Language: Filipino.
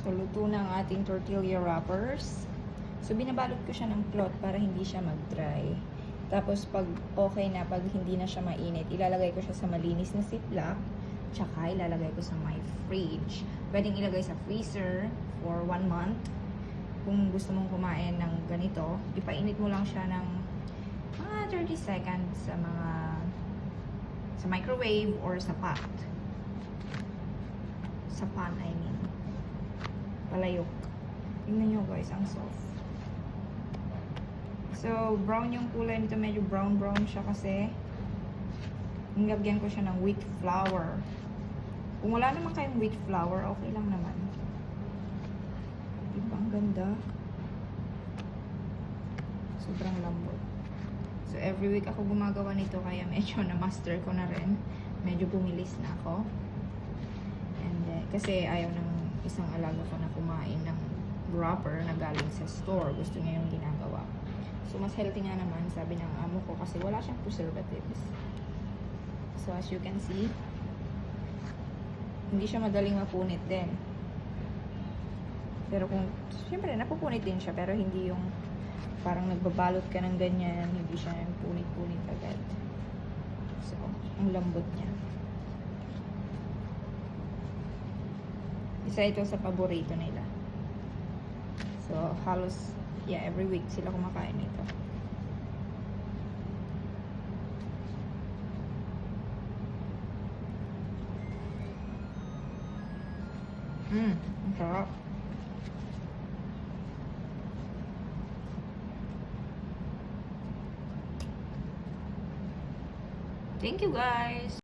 So, luto na ang ating tortilla wrappers. So, binabalot ko siya ng cloth para hindi siya mag-dry. Tapos, pag okay na, pag hindi na siya mainit, ilalagay ko siya sa malinis na ziplock. Tsaka, ilalagay ko sa my fridge. Pwedeng ilagay sa freezer for 1 month. Kung gusto mong kumain ng ganito, ipainit mo lang siya ng mga 30 seconds sa microwave or sa pot. Sa pan, I mean. Palayok. Tingnan nyo guys, ang soft. So, brown yung kulay nito. Medyo brown siya kasi nilagyan ko siya ng wheat flour. Kung wala naman kayong wheat flour, okay lang naman. Diba? Ang ganda. Sobrang lambot. So, every week ako gumagawa nito kaya medyo na-master ko na rin. Medyo bumilis na ako. And kasi ayaw ng isang alaga ko na kumain ng wrapper na galing sa store. Gusto niya yung ginagawa. So, mas healthy nga naman, sabi ng amo ko, kasi wala siyang preservatives. So, as you can see, hindi siya madaling mapunit din. Pero kung, siyempre, napupunit din siya, pero hindi yung parang nagbabalot ka ng ganyan, hindi siya yung punit-punit agad. So, ang lambot niya. Isa ito sa paborito nila. So, halos, yeah, every week sila kumakain nito. Ang sarap. Thank you guys!